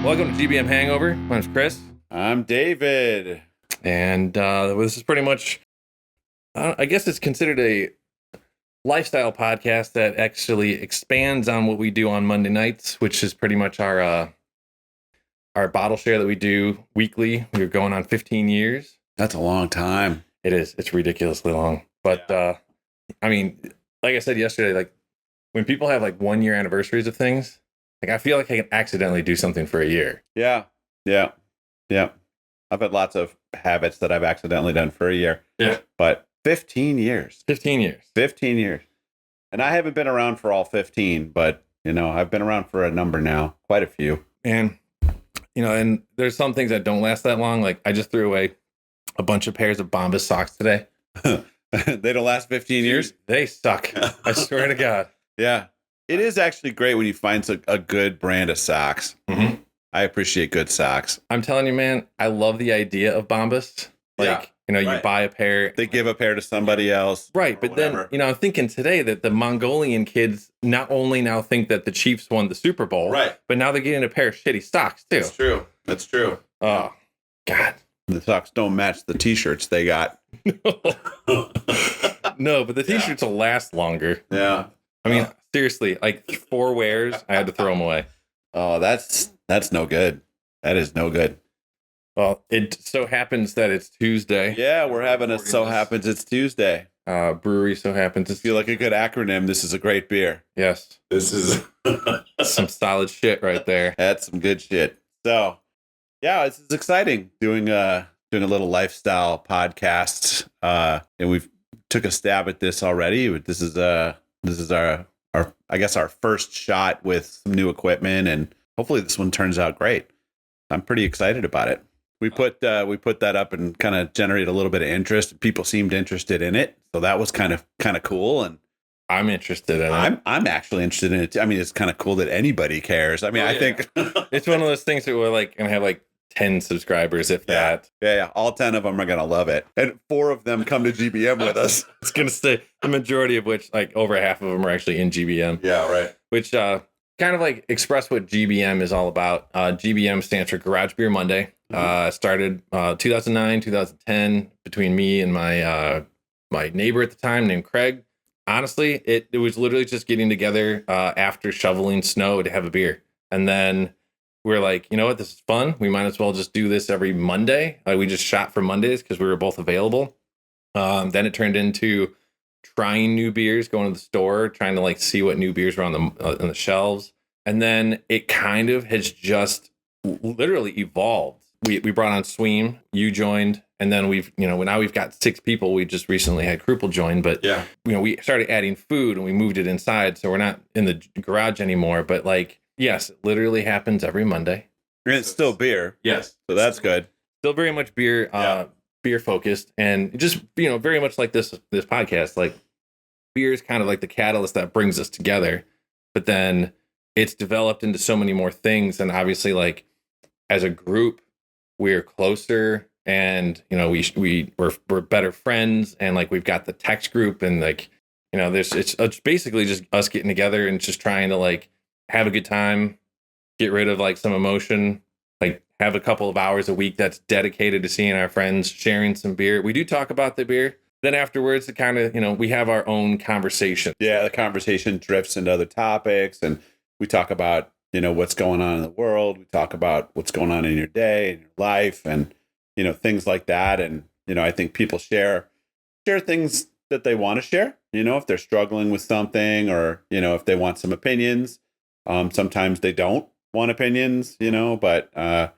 Welcome to GBM Hangover. My name's Chris. I'm David. And this is pretty much, I guess it's considered a lifestyle podcast that actually expands on what we do on Monday nights, which is pretty much our bottle share that we do weekly. We're going on 15 years. That's a long time. It is. It's ridiculously long. But, I mean, like I said yesterday, like when people have like 1 year anniversaries of things, like I feel like I can accidentally do something for a year. Yeah. I've had lots of habits that I've accidentally done for a year. Yeah. But 15 years. 15 years. 15 years. And I haven't been around for all 15, but, I've been around for a number now. Quite a few. And, and there's some things that don't last that long. Like I just threw away a bunch of pairs of Bombas socks today. They don't last 15 years? They suck. I swear to God. Yeah. It is actually great when you find a good brand of socks. Mm-hmm. I appreciate good socks. I'm telling you, man, I love the idea of Bombas. Like, you buy a pair. They give a pair to somebody else. Right. But then, I'm thinking today that the Mongolian kids not only now think that the Chiefs won the Super Bowl, right, but now they're getting a pair of shitty socks, too. That's true. Oh, God. The socks don't match the T-shirts they got. No, but the T-shirts will last longer. Yeah. I mean, seriously, like 4 wears, I had to throw them away. Oh, that's no good. That is no good. Well, it so happens that it's Tuesday. Yeah, we're having a so happens it's Tuesday. Bruery so happens. If you like a good acronym, this is a great beer. Yes. This is some solid shit right there. That's some good shit. So, yeah, this is exciting doing a little lifestyle podcast. And we've took a stab at this already. This is our I guess our first shot with some new equipment, and hopefully this one turns out great. I'm pretty excited about it. We put that up and kind of generate a little bit of interest. People seemed interested in it, so that was kind of cool. And I'm interested in it. I'm actually interested in it too. I mean, it's kind of cool that anybody cares. I mean, I think it's one of those things that we're like gonna have like 10 subscribers, if that. Yeah. All 10 of them are gonna love it, and 4 of them come to GBM with us. It's gonna stay. The majority of which, like over half of them, are actually in GBM. Yeah, right. Which kind of like express what GBM is all about. GBM stands for Garage Beer Monday. Started 2009, 2010 between me and my neighbor at the time named Craig. Honestly, it was literally just getting together after shoveling snow to have a beer, and then we're like, you know what, this is fun. We might as well just do this every Monday. We just shot for Mondays because we were both available. Then it turned into trying new beers, going to the store, trying to like see what new beers were on the shelves. And then it kind of has just literally evolved. We brought on Sweem, you joined, and then now we've got 6 people. We just recently had Krupel join, but we started adding food and we moved it inside. So we're not in the garage anymore, but like, yes, it literally happens every Monday. And it's still beer. Yes. So that's good. Still very much beer, beer focused, and just, very much like this podcast, like beer is kind of like the catalyst that brings us together, but then it's developed into so many more things. And obviously, like as a group, we're closer, and, we're better friends, and like we've got the text group, and like, it's basically just us getting together and just trying to like have a good time, get rid of like some emotion, like have a couple of hours a week that's dedicated to seeing our friends, sharing some beer. We do talk about the beer. Then afterwards, it kind of, we have our own conversation. Yeah, the conversation drifts into other topics, and we talk about, what's going on in the world. We talk about what's going on in your day, in your life, and, things like that. And, I think people share things that they want to share, if they're struggling with something, or, if they want some opinions. Sometimes they don't want opinions, but, I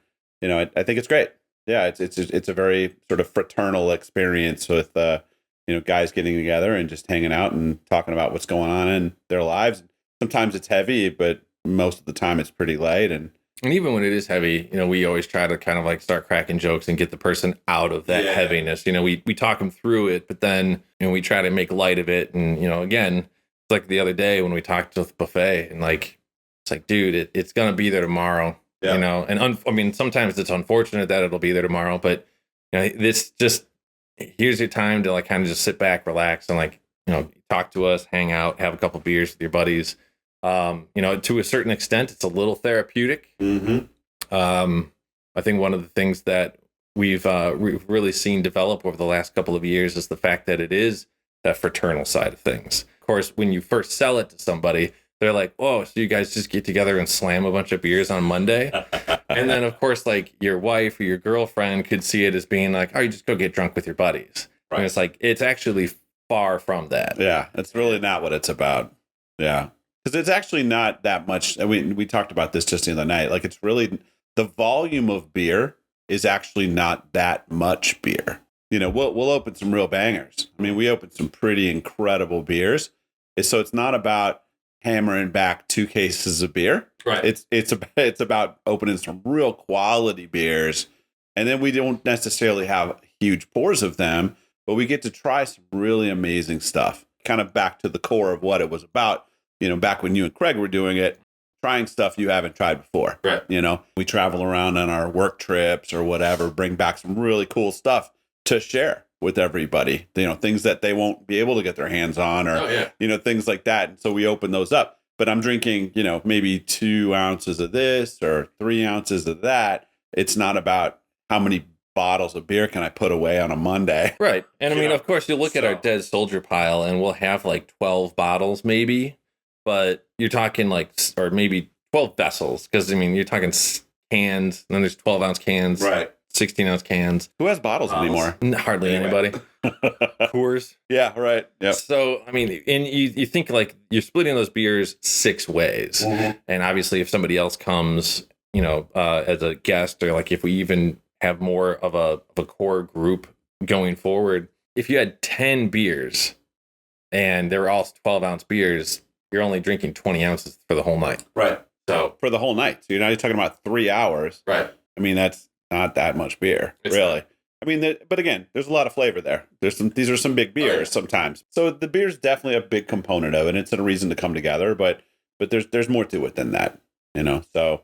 think it's great. Yeah, it's a very sort of fraternal experience with, guys getting together and just hanging out and talking about what's going on in their lives. Sometimes it's heavy, but most of the time it's pretty light. And even when it is heavy, we always try to kind of like start cracking jokes and get the person out of that heaviness. We talk them through it, but then, we try to make light of it. And, again, it's like the other day when we talked to the buffet, and like, it's like, dude, it's going to be there tomorrow, and sometimes it's unfortunate that it'll be there tomorrow, but this just, here's your time to like kind of just sit back, relax, and like, talk to us, hang out, have a couple beers with your buddies. To a certain extent, it's a little therapeutic. Mm-hmm. I think one of the things that we've really seen develop over the last couple of years is the fact that it is that fraternal side of things. Of course, when you first sell it to somebody, they're like, "Oh, so you guys just get together and slam a bunch of beers on Monday?" And then, of course, like your wife or your girlfriend could see it as being like, "Oh, you just go get drunk with your buddies." Right. And it's like, it's actually far from that. Yeah, it's really not what it's about. Yeah, because it's actually not that much. We talked about this just the other night. Like, it's really the volume of beer is actually not that much beer. You know, we'll open some real bangers. I mean, we opened some pretty incredible beers. So it's not about hammering back 2 cases of beer. Right. It's about opening some real quality beers, and then we don't necessarily have huge pours of them, but we get to try some really amazing stuff. Kind of back to the core of what it was about. You know, back when you and Craig were doing it, trying stuff you haven't tried before. Right. You know, we travel around on our work trips or whatever, bring back some really cool stuff to share with everybody. You know, things that they won't be able to get their hands on, or you know, things like that. And so we open those up. But I'm drinking, you know, maybe 2 ounces of this or 3 ounces of that. It's not about how many bottles of beer can I put away on a Monday. Right. And I mean, of course, you look at our dead soldier pile and we'll have like 12 bottles maybe, but you're talking like, or maybe 12 vessels. Because I mean, you're talking cans, and then there's 12-ounce cans. Right. 16-ounce cans. Who has bottles anymore? Hardly anybody. Coors. Yeah, right. Yeah. So, I mean, and you think like you're splitting those beers 6 ways. Mm-hmm. And obviously, if somebody else comes, you know, as a guest, or like if we even have more of a core group going forward, if you had 10 beers and they were all 12-ounce beers, you're only drinking 20 ounces for the whole night. Right. So for the whole night. So you're not talking about 3 hours. Right. I mean, that's not that much beer, really. I mean, but again, there's a lot of flavor there. These are some big beers sometimes. So the beer's definitely a big component of it. And it's a reason to come together, but there's more to it than that, you know? So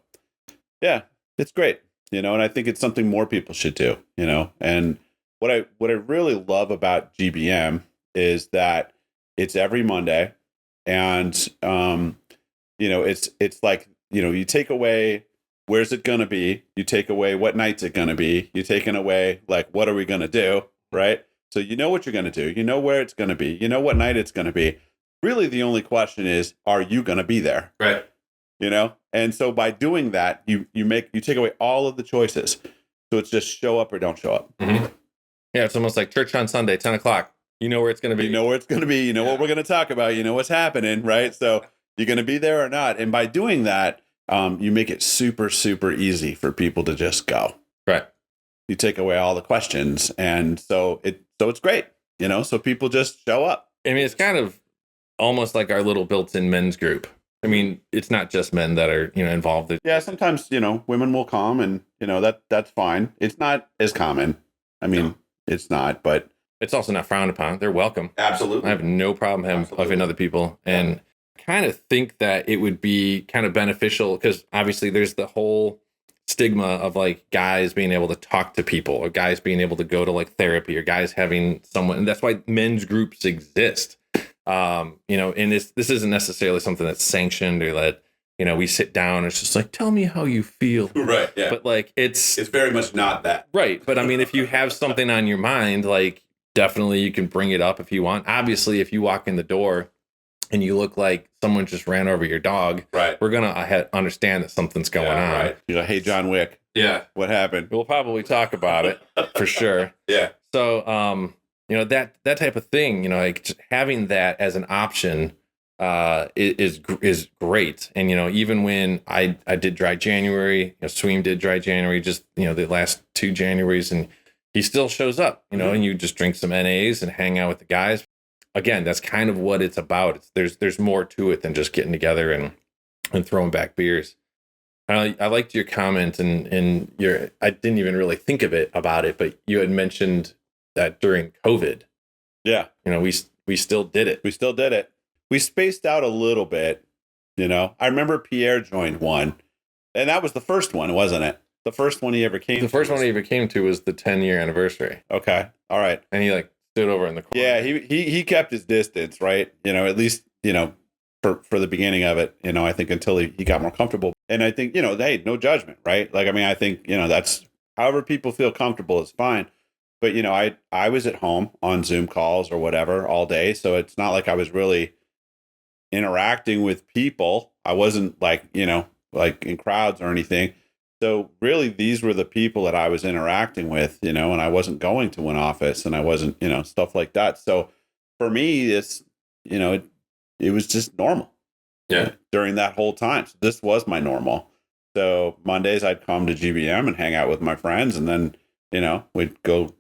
yeah, it's great, you know, and I think it's something more people should do, you know? And what I really love about GBM is that it's every Monday, and, you know, it's like, you know, you take away, where's it going to be? You take away what night's it going to be? You're taking away, like, what are we going to do? Right. So you know what you're going to do. You know where it's going to be. You know what night it's going to be. Really, the only question is, are you going to be there? Right. You know? And so by doing that, you take away all of the choices. So it's just show up or don't show up. Mm-hmm. Yeah. It's almost like church on Sunday, 10 o'clock. You know where it's going to be. You know where it's going to be. You know what we're going to talk about. You know what's happening. Right. So you're going to be there or not. And by doing that, you make it super, super easy for people to just go. Right. You take away all the questions. And so it's great, you know, so people just show up. I mean, it's kind of almost like our little built-in men's group. I mean, it's not just men that are, you know, involved. Yeah. Sometimes, you know, women will come, and, you know, that's fine. It's not as common. I mean, It's not, but it's also not frowned upon. They're welcome. Absolutely. I have no problem having other people. And kind of think that it would be kind of beneficial, because obviously there's the whole stigma of like guys being able to talk to people, or guys being able to go to like therapy, or guys having someone, and that's why men's groups exist. You know, and this isn't necessarily something that's sanctioned, or that, you know, we sit down and it's just like, tell me how you feel. Right. Yeah. But like, it's very much not that. Right. But I mean, if you have something on your mind, like, definitely you can bring it up if you want. Obviously, if you walk in the door and you look like someone just ran over your dog, right, we're going to understand that something's going on. Right. You're like, hey, John Wick. Yeah. What happened? We'll probably talk about it for sure. Yeah. So, you know, that type of thing, you know, like just having that as an option is great. And, you know, even when I did dry January, you know, Sweem did dry January, just, you know, the last 2 Januaries, and he still shows up, you know, and you just drink some NAs and hang out with the guys. Again, that's kind of what it's about. There's more to it than just getting together and throwing back beers. I liked your comment, and I didn't even really think of it about it, but you had mentioned that during COVID, yeah, you know, we still did it. We still did it. We spaced out a little bit, you know. I remember Pierre joined one, and that was the first one, wasn't it? The first one he ever came to. The first one he ever came to was the 10-year anniversary. Okay. All right. And he like stood over in the corner. Yeah, he kept his distance, right? You know, at least, you know, for the beginning of it, I think until he got more comfortable. And I think, hey, no judgment, right? Like, I mean, I think, that's however people feel comfortable is fine. But, I was at home on Zoom calls or whatever all day. So it's not like I was really interacting with people. I wasn't like, like in crowds or anything. So really, these were the people that I was interacting with, and I wasn't going to an office and I wasn't, stuff like that. So for me, it's, it was just normal. Yeah. During that whole time. So this was my normal. So Mondays I'd come to GBM and hang out with my friends. And then, we'd go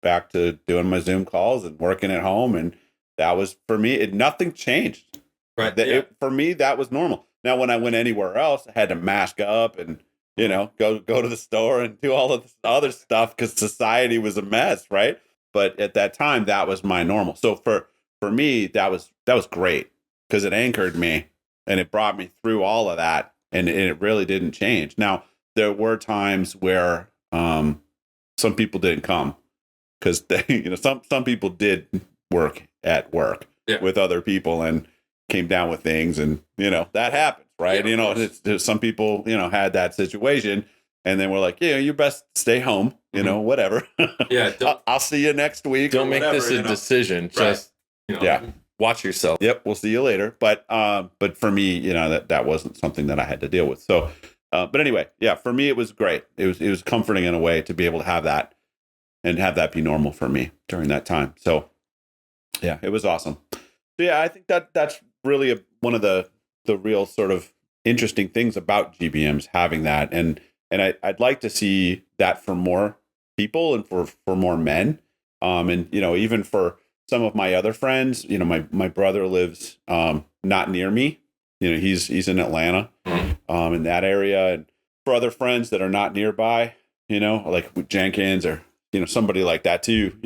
back to doing my Zoom calls and working at home. And that was for me, nothing changed. Right. For me, that was normal. Now, when I went anywhere else, I had to mask up and, go to the store and do all of this other stuff because society was a mess. Right. But at that time, that was my normal. So for me, that was great because it anchored me and it brought me through all of that. And it really didn't change. Now, there were times where some people didn't come because some people did work at work with other people and came down with things. And, that happens, right? Some people, had that situation and then we're like, you best stay home, whatever. Yeah. I'll see you next week. Don't make this a decision. Just, watch yourself. Yep. We'll see you later. But for me, that wasn't something that I had to deal with. So, but anyway, for me, it was great. It was comforting in a way to be able to have that and have that be normal for me during that time. So yeah, it was awesome. So I think that's really one of the real sort of interesting things about GBMs having that. And I'd like to see that for more people and for more men. And, even for some of my other friends, my brother lives not near me. He's in Atlanta, in that area. And for other friends that are not nearby, like with Jenkins or, somebody like that too,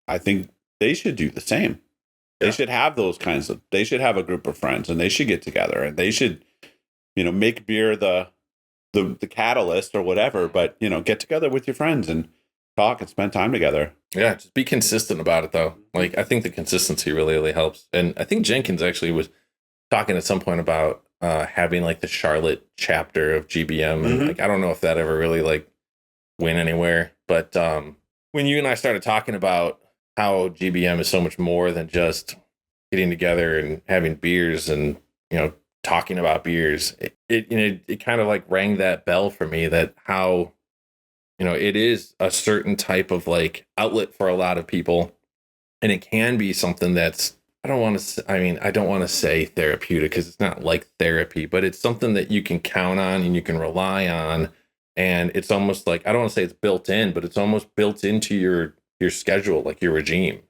I think they should do the same. They should have they should have a group of friends and they should get together and they should, make beer the catalyst or whatever, but, get together with your friends and talk and spend time together. Yeah, just be consistent about it, though. Like, I think the consistency really, really helps. And I think Jenkins actually was talking at some point about having like the Charlotte chapter of GBM. And like, I don't know if that ever really like went anywhere. But when you and I started talking about how GBM is so much more than just getting together and having beers and, talking about beers, it kind of like rang that bell for me that how, it is a certain type of like outlet for a lot of people. And it can be something that's, I don't want to say therapeutic because it's not like therapy, but it's something that you can count on and you can rely on. And it's almost like, I don't want to say it's built in, but it's almost built into your schedule, like your regime,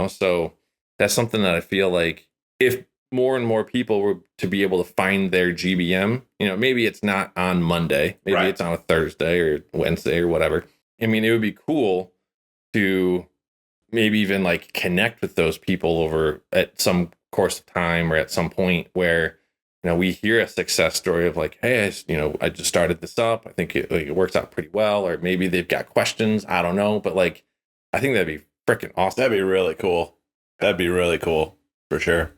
So that's something that I feel like if more and more people were to be able to find their GBM, maybe it's not on Monday, maybe it's on a Thursday or Wednesday or whatever. I mean, it would be cool to maybe even like connect with those people over at some course of time or at some point where, we hear a success story of like, hey, I just started this up. I think it works out pretty well. Or maybe they've got questions. I don't know. But like, I think that'd be freaking awesome. That'd be really cool. That'd be really cool for sure.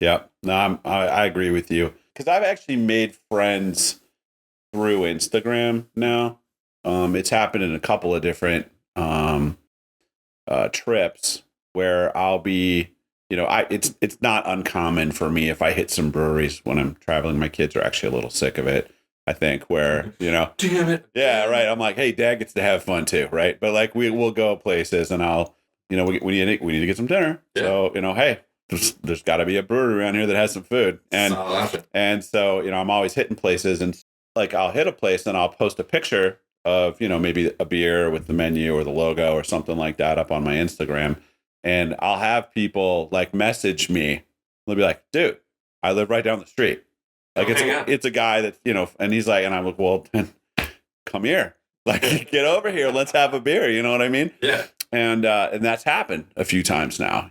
Yeah, no, I agree with you because I've actually made friends through Instagram now. It's happened in a couple of different trips where I'll be, it's not uncommon for me if I hit some breweries when I'm traveling. My kids are actually a little sick of it, I think, where, damn it. Yeah, right. I'm like, hey, Dad gets to have fun too, right? But like we'll go places and I'll, we need to get some dinner. Yeah. So, hey, there's got to be a brewery around here that has some food. And so, I'm always hitting places and like I'll hit a place and I'll post a picture of, maybe a beer with the menu or the logo or something like that up on my Instagram. And I'll have people like message me. They'll be like, dude, I live right down the street. Like it's a guy that, and he's like, and I'm like, well, come here, like get over here. Let's have a beer. You know what I mean? Yeah. And that's happened a few times now,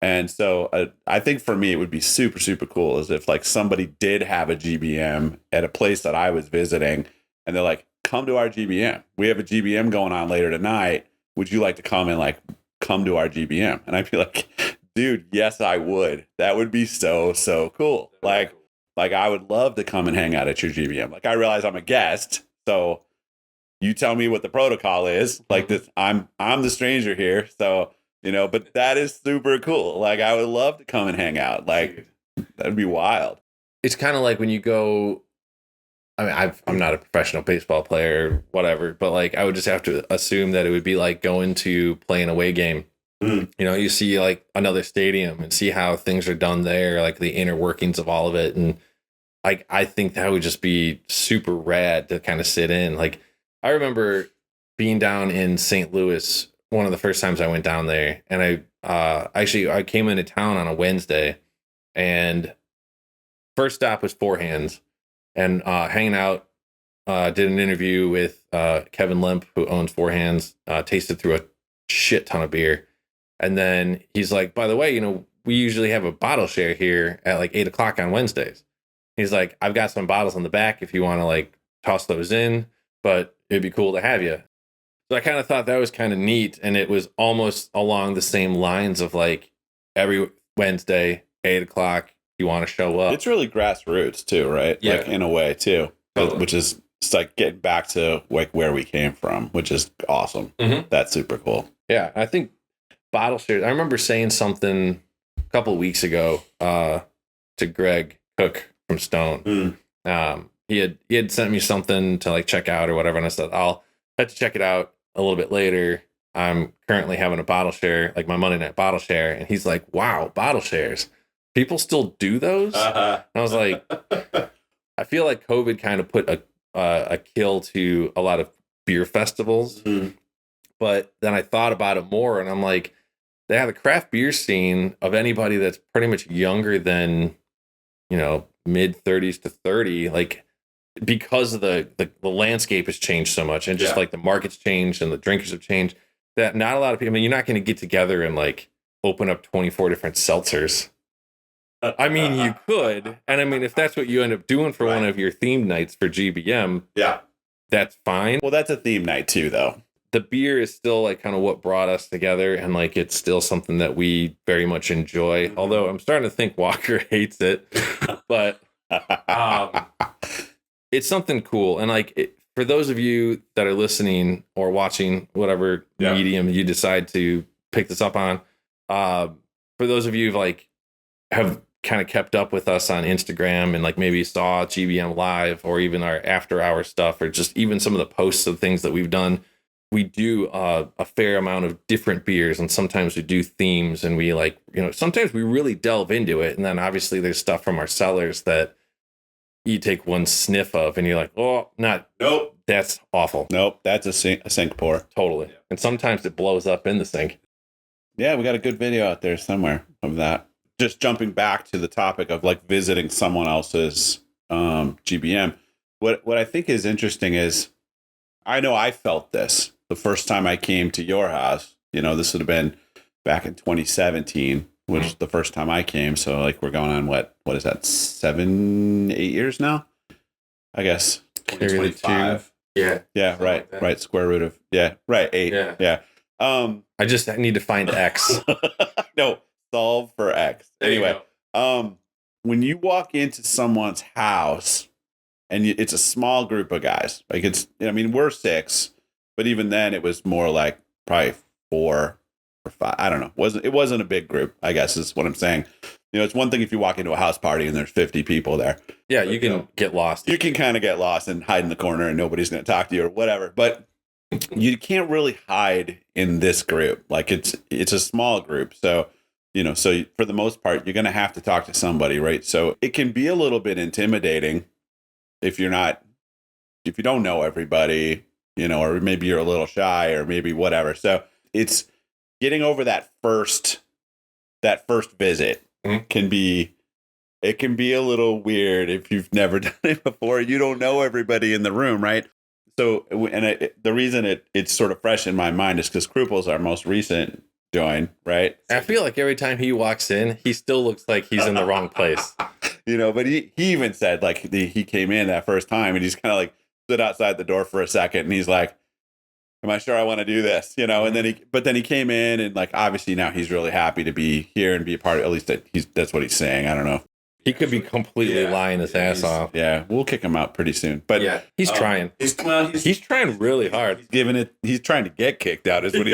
And so I think for me, it would be super, super cool as if like somebody did have a GBM at a place that I was visiting and they're like, come to our GBM. We have a GBM going on later tonight. Would you like to come and like come to our GBM? And I'd be like, Dude, yes, I would. That would be so, so cool. Like I would love to come and hang out at your GBM. Like I realize I'm a guest, so you tell me what the protocol is. Like this, I'm the stranger here, so but that is super cool. Like I would love to come and hang out. Like that'd be wild. It's kind of like when you go. I mean, I'm not a professional baseball player, whatever, but like I would just have to assume that it would be like going to play an away game. You see like another stadium and see how things are done there, like the inner workings of all of it. And like, I think that would just be super rad to kind of sit in. Like, I remember being down in St. Louis, one of the first times I went down there, and I came into town on a Wednesday, and first stop was Four Hands, and hanging out, did an interview with Kevin Limp, who owns Four Hands, tasted through a shit ton of beer. And then he's like, by the way, we usually have a bottle share here at like 8 o'clock on Wednesdays. He's like, I've got some bottles on the back if you want to like toss those in, but it'd be cool to have you. So I kind of thought that was kind of neat. And it was almost along the same lines of like every Wednesday, 8 o'clock, you want to show up. It's really grassroots too, right? Yeah. Like in a way too, totally. Which is it's like getting back to like where we came from, which is awesome. Mm-hmm. That's super cool. Yeah. I think bottle shares. I remember saying something a couple of weeks ago to Greg Cook from Stone. He had sent me something to like check out or whatever, and I said I'll have to check it out a little bit later. I'm currently having a bottle share, like my Monday night bottle share, and he's like, "Wow, bottle shares! People still do those?" And I was like, I feel like COVID kind of put a kill to a lot of beer festivals. But then I thought about it more, and I'm like, they have a craft beer scene of anybody that's pretty much younger than, mid 30s to 30, like because of the landscape has changed so much, and just like the market's changed and the drinkers have changed, that not a lot of people, I mean, you're not going to get together and like open up 24 different seltzers. I mean, you could. And I mean, if that's what you end up doing for one of your theme nights for GBM, that's fine. Well, that's a theme night too, though. The beer is still like kind of what brought us together, and like it's still something that we very much enjoy. Although I'm starting to think Walker hates it, but it's something cool. And like for those of you that are listening or watching, whatever medium you decide to pick this up on, for those of you like have kind of kept up with us on Instagram and like maybe saw GBM live or even our after hour stuff, or just even some of the posts of things that we've done. We do a fair amount of different beers, and sometimes we do themes, and we like, sometimes we really delve into it. And then obviously there's stuff from our cellars that you take one sniff of and you're like, oh, nope, that's awful. Nope, that's a sink pour. Totally. Yeah. And sometimes it blows up in the sink. Yeah, we got a good video out there somewhere of that. Just jumping back to the topic of like visiting someone else's GBM. What I think is interesting is, I know I felt this the first time I came to your house. This would have been back in 2017, which is the first time I came. So like we're going on what is that, 7-8 years now? I guess 2025. Yeah. Yeah. Right. Like right. Square root of 8. Yeah. I need to find X. No, solve for X. Anyway, when you walk into someone's house and it's a small group of guys, like we're 6, but even then it was more like probably 4 or 5. I don't know. It wasn't a big group, I guess is what I'm saying. It's one thing if you walk into a house party and there's 50 people there. Yeah, you can get lost. You can kind of get lost and hide in the corner and nobody's going to talk to you or whatever. But you can't really hide in this group. Like it's a small group. So, so for the most part, you're going to have to talk to somebody, right? So it can be a little bit intimidating if you don't know everybody, or maybe you're a little shy or maybe whatever. So it's getting over that first visit can be a little weird if you've never done it before. You don't know everybody in the room, right? So, and the reason it's sort of fresh in my mind is because Krupel's our most recent join, right? I feel like every time he walks in, he still looks like he's in the wrong place. But he even said like he came in that first time and he's kind of like stood outside the door for a second and he's like, am I sure I want to do this? And then he came in and like, obviously now he's really happy to be here and be a part of, at least that's what he's saying. I don't know. He could be completely lying his ass off. Yeah. We'll kick him out pretty soon, but yeah, he's trying. He's trying really hard. He's trying to get kicked out is what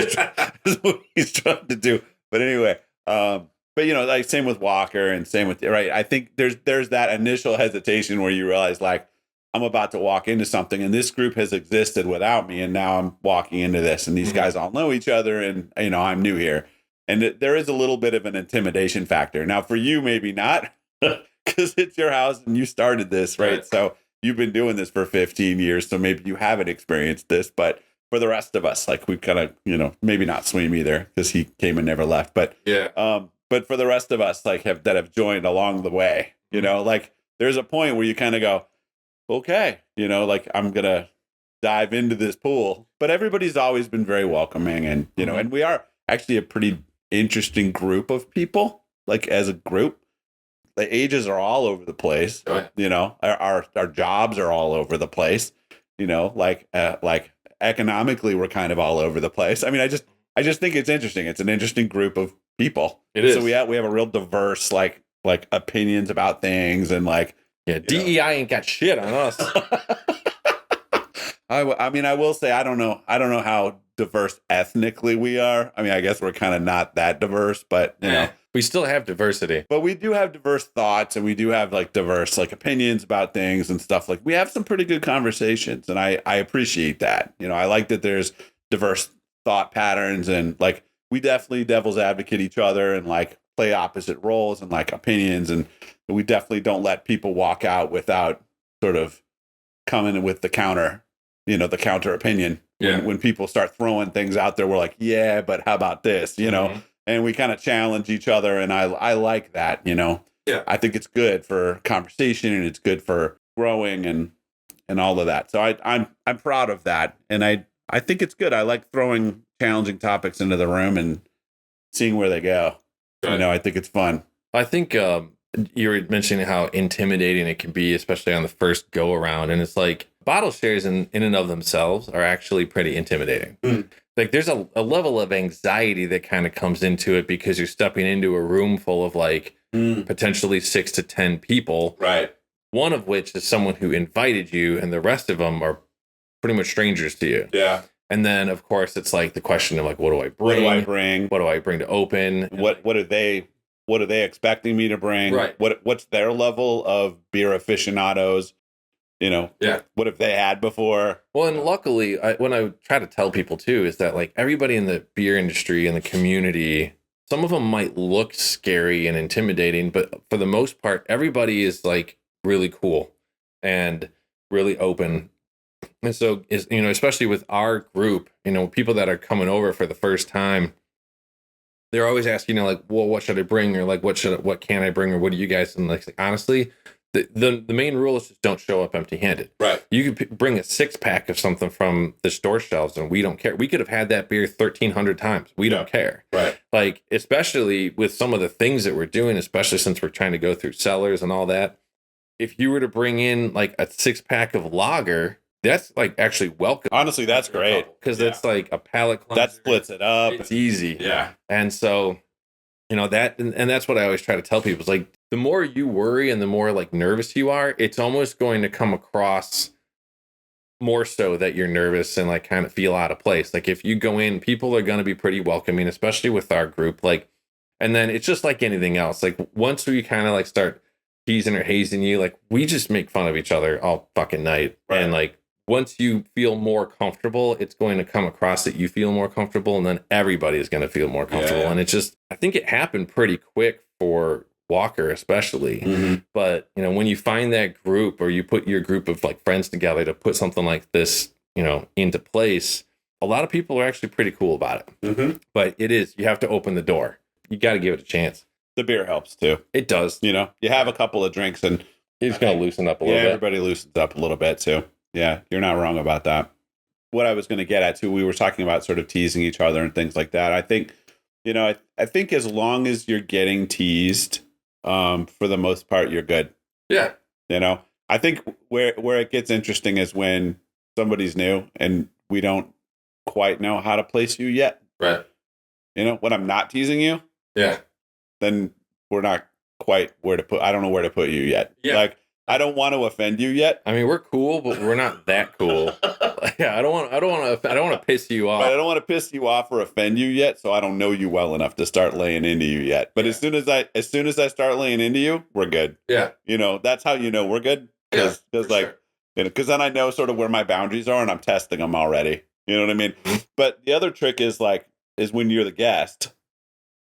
he's trying to do. But anyway, but like same with Walker and same with, right. I think there's that initial hesitation where you realize like, I'm about to walk into something and this group has existed without me. And now I'm walking into this and these guys all know each other and, I'm new here. And there is a little bit of an intimidation factor. Now for you, maybe not because it's your house and you started this, right? So you've been doing this for 15 years. So maybe you haven't experienced this, but for the rest of us, like we've kind of, maybe not Sweem either because he came and never left, but but for the rest of us, like that have joined along the way, like there's a point where you kind of go, okay, like I'm going to dive into this pool, but everybody's always been very welcoming and, and we are actually a pretty interesting group of people, like as a group. The ages are all over the place, our jobs are all over the place, like economically, we're kind of all over the place. I mean, I just think it's interesting. It's an interesting group of people. It is. So we have a real diverse, like opinions about things and like, yeah, DEI ain't got shit on us. I mean, I will say, I don't know how diverse ethnically we are. I mean, I guess we're kind of not that diverse, but we still have diversity. But we do have diverse thoughts and we do have like diverse like opinions about things and stuff. Like we have some pretty good conversations and I appreciate that. I like that there's diverse thought patterns and like we definitely devil's advocate each other and like play opposite roles and like opinions, and we definitely don't let people walk out without sort of coming with the counter, the counter opinion. When people start throwing things out there, we're like, yeah, but how about this, and we kind of challenge each other. And I like that, I think it's good for conversation and it's good for growing and all of that. So I'm proud of that. And I think it's good. I like throwing challenging topics into the room and seeing where they go. Right. I think it's fun. I think you were mentioning how intimidating it can be, especially on the first go around. And it's like bottle shares in and of themselves are actually pretty intimidating. Like there's a level of anxiety that kind of comes into it because you're stepping into a room full of like potentially 6 to 10 people. Right. One of which is someone who invited you and the rest of them are pretty much strangers to you. Yeah. And then, of course, it's like the question of like, what do I bring? What do I bring to open? What are they expecting me to bring? Right. What's their level of beer aficionados? What have they had before? Well, and luckily, when I try to tell people too, is that like everybody in the beer industry and the community, some of them might look scary and intimidating, but for the most part, everybody is like really cool and really open. And so, especially with our group, people that are coming over for the first time, they're always asking, like, well, what should I bring? Or like, what can I bring? Or what do you guys? And like honestly, the main rule is just don't show up empty handed. Right. You could bring a 6-pack of something from the store shelves and we don't care. We could have had that beer 1,300 times. We don't care. Right. Like, especially with some of the things that we're doing, especially since we're trying to go through cellars and all that. If you were to bring in like a 6-pack of lager, that's like actually welcome. Honestly, that's great. Because it's like a palate cleanser. That splits it up. It's easy. Yeah. And so, that, and that's what I always try to tell people is like, the more you worry and the more like nervous you are, it's almost going to come across more so that you're nervous and like kind of feel out of place. Like if you go in, people are going to be pretty welcoming, especially with our group. Like, and then it's just like anything else. Like once we kind of like start teasing or hazing you, like we just make fun of each other all fucking night. Right. And like, once you feel more comfortable, it's going to come across that you feel more comfortable, and then everybody is going to feel more comfortable. Yeah. And it's just, I think it happened pretty quick for Walker, especially. Mm-hmm. But, when you find that group or you put your group of like friends together to put something like this, into place, a lot of people are actually pretty cool about it. Mm-hmm. But you have to open the door. You got to give it a chance. The beer helps too. It does. You have a couple of drinks and you're just going to loosen up a little bit. Everybody loosens up a little bit too. Yeah, you're not wrong about that. What I was going to get at too, we were talking about sort of teasing each other and things like that. I think, I think as long as you're getting teased, for the most part, you're good. Yeah. I think where it gets interesting is when somebody's new and we don't quite know how to place you yet. Right. You know, when I'm not teasing you, Yeah. then we're not quite I don't know where to put you yet. Yeah. Like, I don't want to offend you yet. I mean, we're cool, but we're not that cool. Yeah, I don't want to piss you off. Right, I don't want to piss you off or offend you yet, so I don't know you well enough to start laying into you yet. But as soon as I start laying into you, we're good. Yeah. You know, that's how you know we're good. Because sure. you know, because then I know sort of where my boundaries are and I'm testing them already. You know what I mean? Mm-hmm. But the other trick is when you're the guest,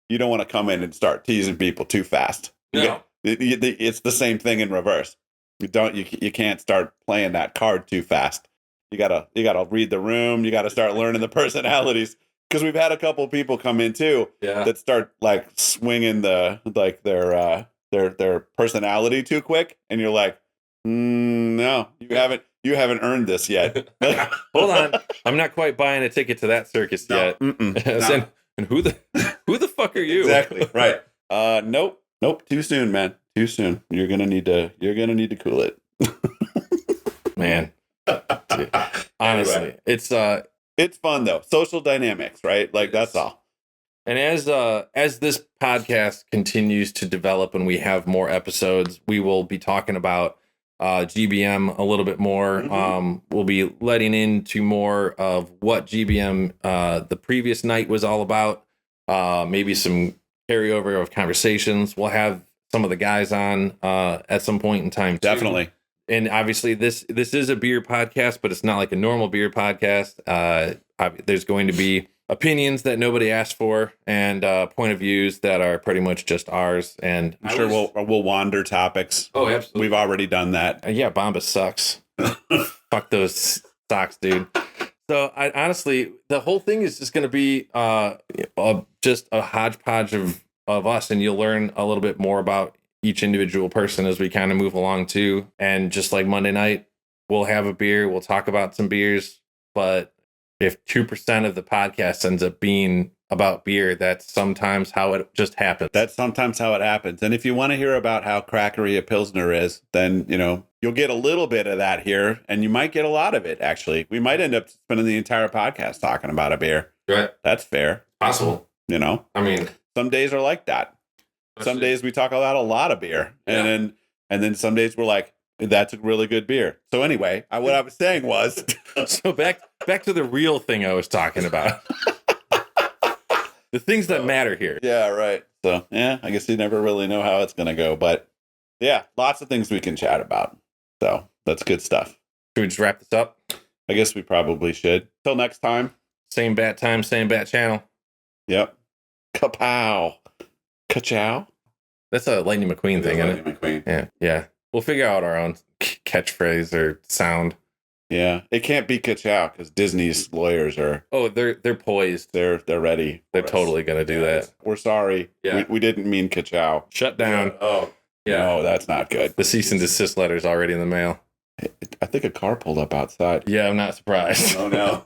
you don't want to come in and start teasing people too fast. No. It's the same thing in reverse. You can't start playing that card too fast. You gotta read the room. You gotta start learning the personalities, because we've had a couple of people come in too that start like swinging their personality too quick, and you're like, no, you haven't earned this yet. Hold on, I'm not quite buying a ticket to that circus yet. No. And who the fuck are you? Exactly right. Nope. Too soon, man. Too soon. You're gonna need to cool it, man. Dude, honestly, anyway, it's fun though. Social dynamics, right? Like, that's all. And as this podcast continues to develop and we have more episodes, we will be talking about GBM a little bit more. Mm-hmm. We'll be letting into more of what GBM the previous night was all about. Maybe some carryover of conversations. We'll have some of the guys on at some point in time too. Definitely. And obviously this is a beer podcast, but it's not like a normal beer podcast. There's going to be opinions that nobody asked for, and point of views that are pretty much just ours. And I'm sure we'll wander topics. Oh, absolutely. We've already done that. Yeah, Bombas sucks. Fuck those socks, dude. So honestly, the whole thing is just going to be just a hodgepodge of us, and you'll learn a little bit more about each individual person as we kind of move along too. And just like Monday night, we'll have a beer, we'll talk about some beers, but if 2% of the podcast ends up being about beer, that's sometimes how it just happens. That's sometimes how it happens. And if you want to hear about how crackery a Pilsner is, then, you know, you'll get a little bit of that here, and you might get a lot of it, actually. We might end up spending the entire podcast talking about a beer. Right. That's fair. Possible. You know? I mean, some days are like that. Some days we talk about a lot of beer, and then some days we're like, that's a really good beer. So anyway, what I was saying was, so back to the real thing I was talking about, the things that matter here. Yeah, right. So yeah, I guess you never really know how it's gonna go, but yeah, lots of things we can chat about. So that's good stuff. Should we just wrap this up? I guess we probably should. Till next time. Same bat time, same bat channel. Yep. Kapow. Ka-chow? That's a Lightning McQueen thing, isn't it? Lightning McQueen. Yeah. Yeah. We'll figure out our own catchphrase or sound. Yeah. It can't be ka-chow because Disney's lawyers are... Oh, they're poised. They're ready. They're totally going to do that. We're sorry. Yeah. We didn't mean ka-chow. Shut down. Yeah. Oh. Yeah. No, that's not good. The cease and desist letter's already in the mail. I think a car pulled up outside. Yeah, I'm not surprised. Oh, no.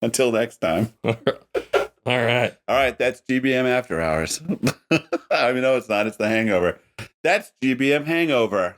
Until next time. All right. That's GBM After Hours. I mean, no, it's not. It's the Hangover. That's GBM Hangover.